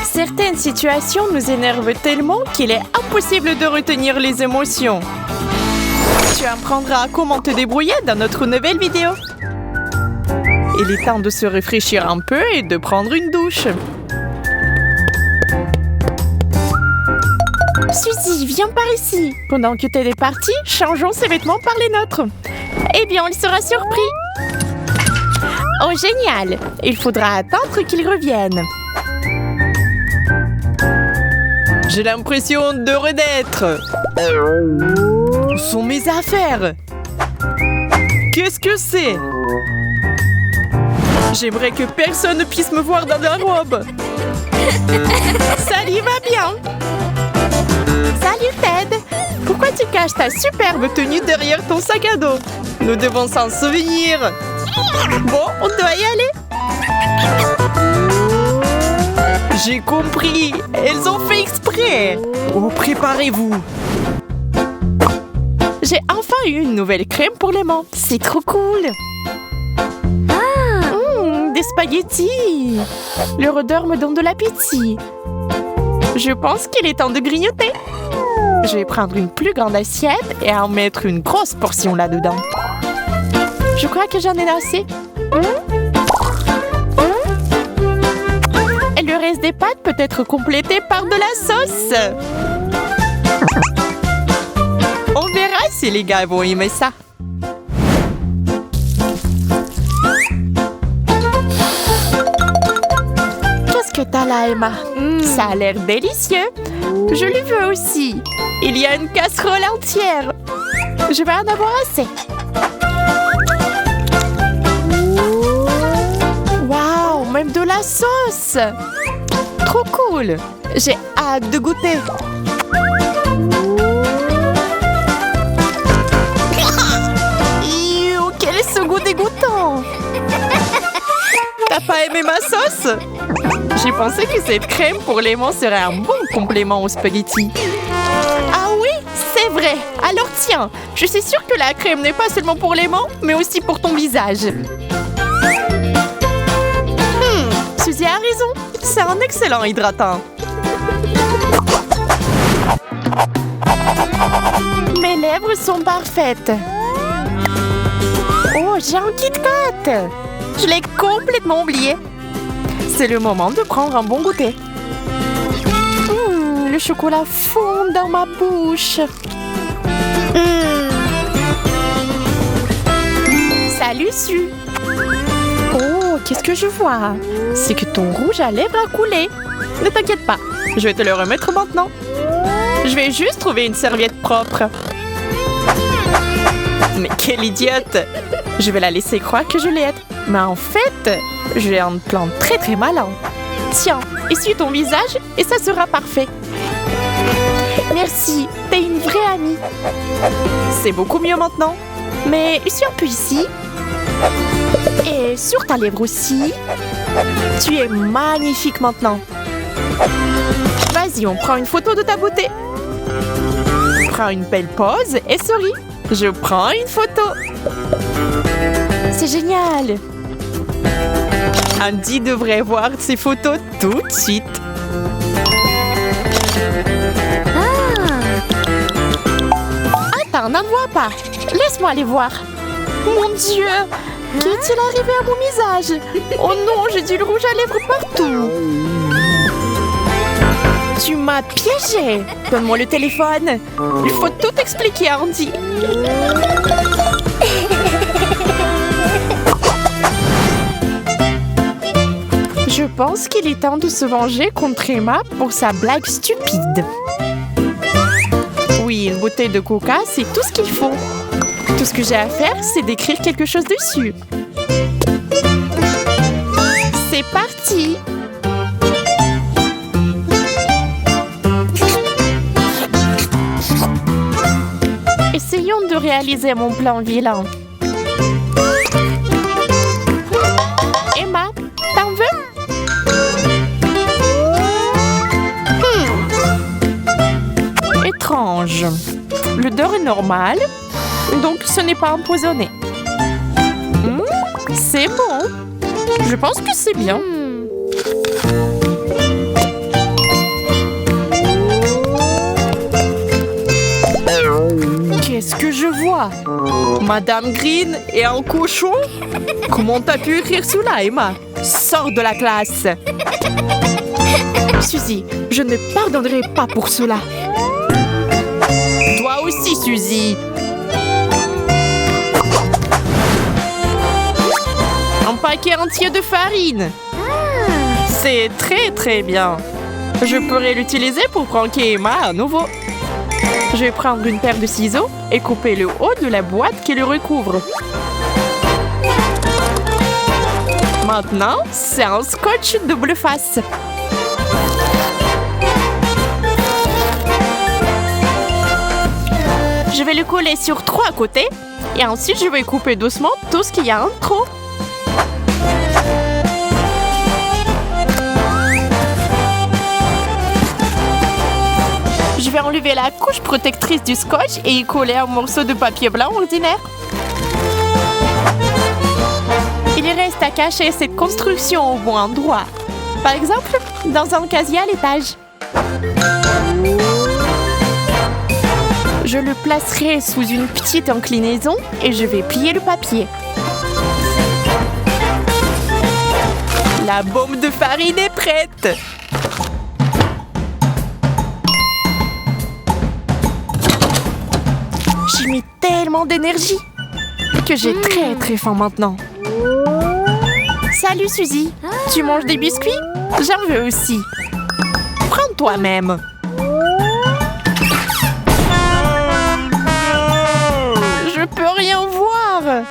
Certaines situations nous énervent tellement qu'il est impossible de retenir les émotions. Tu apprendras comment te débrouiller dans notre nouvelle vidéo. Il est temps de se rafraîchir un peu et de prendre une douche. Suzy, viens par ici. Pendant que Ted est parti, changeons ses vêtements par les nôtres. Eh bien, il sera surpris. Oh, génial! Il faudra attendre qu'il revienne. J'ai l'impression de renaître. Où sont mes affaires? Qu'est-ce que c'est? J'aimerais que personne ne puisse me voir dans la robe. Ça lui va bien. Salut Ted. Pourquoi tu caches ta superbe tenue derrière ton sac à dos? Nous devons s'en souvenir. Bon, on doit y aller. J'ai compris. Elles ont fait exprès. Oh, préparez-vous. J'ai enfin eu une nouvelle crème pour les mains. C'est trop cool. Des spaghettis. Leur odeur me donne de l'appétit. Je pense qu'il est temps de grignoter. Je vais prendre une plus grande assiette et en mettre une grosse portion là-dedans. Je crois que j'en ai assez. Et le reste des pâtes peut être complété par de la sauce. On verra si les gars vont aimer ça. Qu'est-ce que t'as là, Emma? Ça a l'air délicieux. Je le veux aussi. Il y a une casserole entière. Je vais en avoir assez. Waouh, même de la sauce. Trop cool. J'ai hâte de goûter. Quel est ce goût dégoûtant? T'as pas aimé ma sauce? J'ai pensé que cette crème pour l'aimant serait un bon complément aux spaghettis. Ah oui, c'est vrai. Alors tiens, je suis sûre que la crème n'est pas seulement pour l'aimant, mais aussi pour ton visage. Suzy a raison. C'est un excellent hydratant. Mes lèvres sont parfaites. Oh, j'ai un Kit Kat. Je l'ai complètement oublié. C'est le moment de prendre un bon goûter. Le chocolat fond dans ma bouche. Salut, Su. Oh, qu'est-ce que je vois? C'est que ton rouge à lèvres a coulé. Ne t'inquiète pas, je vais te le remettre maintenant. Je vais juste trouver une serviette propre. Mais quelle idiote! Je vais la laisser croire que je l'aide. Mais en fait, j'ai un plan très malin. Tiens, essuie ton visage et ça sera parfait. Merci, t'es une vraie amie. C'est beaucoup mieux maintenant. Mais essuie un peu ici. Et sur ta lèvre aussi. Tu es magnifique maintenant. Vas-y, on prend une photo de ta beauté. Prends une belle pose et souris. Je prends une photo. C'est génial. Andy devrait voir ces photos tout de suite. Attends, n'en vois pas. Laisse-moi aller voir. Mon Dieu, qu'est-il arrivé à mon visage? Oh non, j'ai du rouge à lèvres partout. Tu m'as piégé. Donne-moi le téléphone. Il faut tout expliquer à Andy. Je pense qu'il est temps de se venger contre Emma pour sa blague stupide. Oui, une bouteille de coca, c'est tout ce qu'il faut. Tout ce que j'ai à faire, c'est d'écrire quelque chose dessus. C'est parti! Essayons de réaliser mon plan vilain. Emma, t'en veux? Étrange. L'odeur est normale, donc ce n'est pas empoisonné. C'est bon. Je pense que c'est bien. Madame Green est un cochon? Comment t'as pu écrire cela, Emma? Sors de la classe! Suzy, je ne pardonnerai pas pour cela. Toi aussi, Suzy. Un paquet entier de farine. C'est très très bien. Je pourrais l'utiliser pour pranker Emma à nouveau. Je vais prendre une paire de ciseaux et couper le haut de la boîte qui le recouvre. Maintenant, c'est un scotch double face. Je vais le coller sur 3 côtés et ensuite je vais couper doucement tout ce qu'il y a en trop. Je vais enlever la couche protectrice du scotch et y coller un morceau de papier blanc ordinaire. Il reste à cacher cette construction au bon endroit. Par exemple, dans un casier à l'étage. Je le placerai sous une petite inclinaison et je vais plier le papier. La bombe de farine est prête! J'ai mis tellement d'énergie que j'ai très très faim maintenant. Salut Suzy, tu manges des biscuits? J'en veux aussi. Prends toi-même. Je peux rien voir.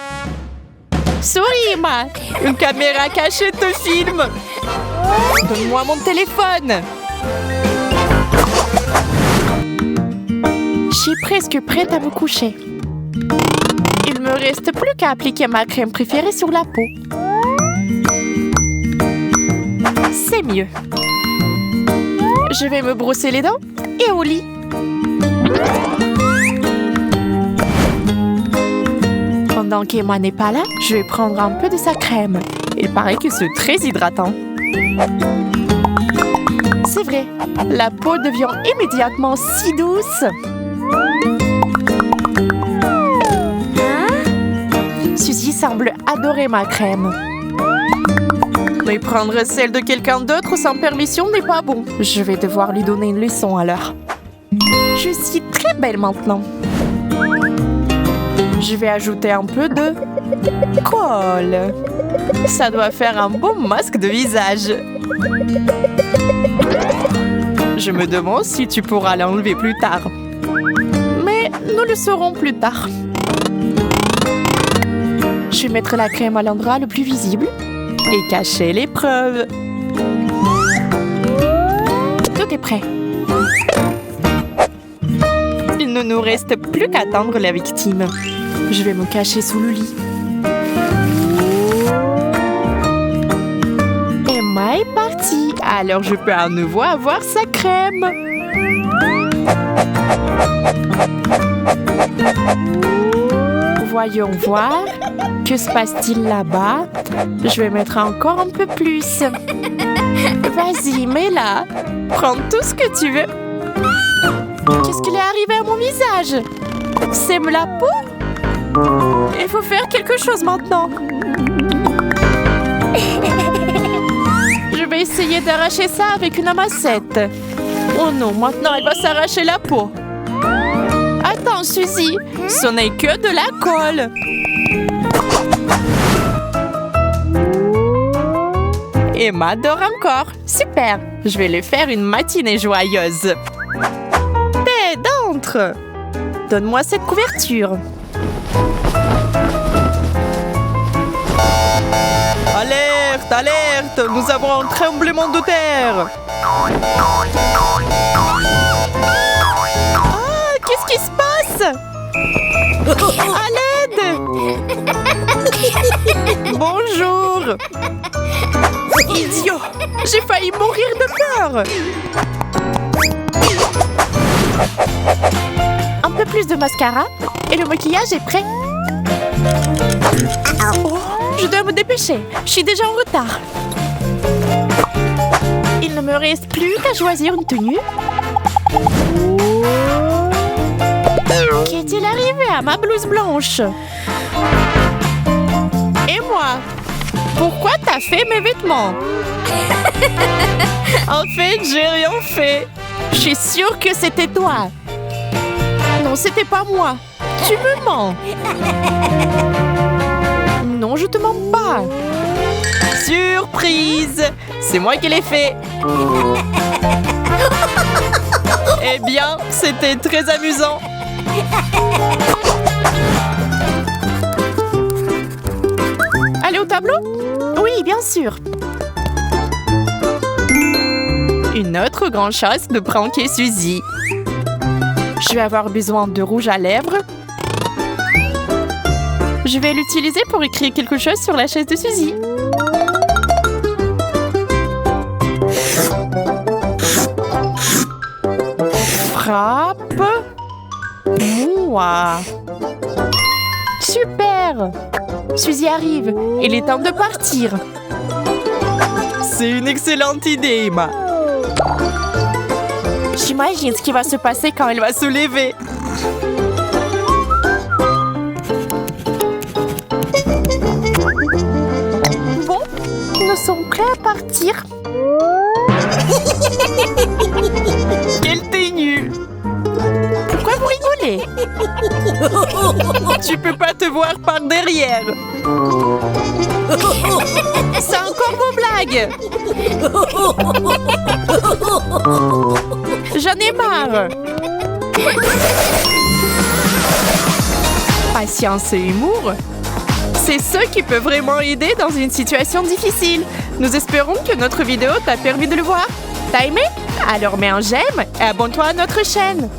Souris, Emma. Une caméra cachée te filme. Donne-moi mon téléphone. Je suis presque prête à me coucher. Il me reste plus qu'à appliquer ma crème préférée sur la peau. C'est mieux. Je vais me brosser les dents et au lit. Pendant qu'Emma n'est pas là, je vais prendre un peu de sa crème. Il paraît que c'est très hydratant. C'est vrai, la peau devient immédiatement si douce. Suzy semble adorer ma crème. Mais prendre celle de quelqu'un d'autre sans permission n'est pas bon. Je vais devoir lui donner une leçon alors. Je suis très belle maintenant. Je vais ajouter un peu de colle. Ça doit faire un beau masque de visage. Je me demande si tu pourras l'enlever plus tard. Mais nous le saurons plus tard. Je vais mettre la crème à l'endroit le plus visible et cacher les preuves. Tout est prêt. Il ne nous reste plus qu'à attendre la victime. Je vais me cacher sous le lit. Emma est partie, alors je peux à nouveau avoir sa crème. Voyons voir. Que se passe-t-il là-bas? Je vais mettre encore un peu plus. Vas-y, mets-la. Prends tout ce que tu veux. Qu'est-ce qui est arrivé à mon visage? C'est la peau? Il faut faire quelque chose maintenant. Je vais essayer d'arracher ça avec une amassette. Oh non, maintenant elle va s'arracher la peau. Attends, Suzy, ce n'est que de la colle. Emma dort encore. Super. Je vais lui faire une matinée joyeuse. Hé, d'entre. Donne-moi cette couverture. Alerte, alerte. Nous avons un tremblement de terre. Ah, qu'est-ce qui se passe? À l'aide. Bonjour. Idiot! J'ai failli mourir de peur! Un peu plus de mascara et le maquillage est prêt. Oh, je dois me dépêcher. Je suis déjà en retard. Il ne me reste plus qu'à choisir une tenue. Qu'est-il arrivé? arrivé à ma blouse blanche. Et moi? Pourquoi t'as fait mes vêtements? En fait, j'ai rien fait. Je suis sûre que c'était toi. Non, c'était pas moi. Tu me mens. Non, je te mens pas. Surprise! C'est moi qui l'ai fait. Eh bien, c'était très amusant. Allez au tableau? Oui, bien sûr. Une autre grande chance de pranker Suzy. Je vais avoir besoin de rouge à lèvres. Je vais l'utiliser pour écrire quelque chose sur la chaise de Suzy. Frappe. Mouah. Super. Suzy arrive. Il est temps de partir. C'est une excellente idée, Emma. J'imagine ce qui va se passer quand elle va se lever. Bon, nous sommes prêts à partir. Quelle tenue! Pourquoi vous rigolez? Tu peux pas te voir par derrière. C'est encore vos blagues. J'en ai marre. Patience et humour, c'est ce qui peut vraiment aider dans une situation difficile. Nous espérons que notre vidéo t'a permis de le voir. T'as aimé? Alors mets un j'aime et abonne-toi à notre chaîne.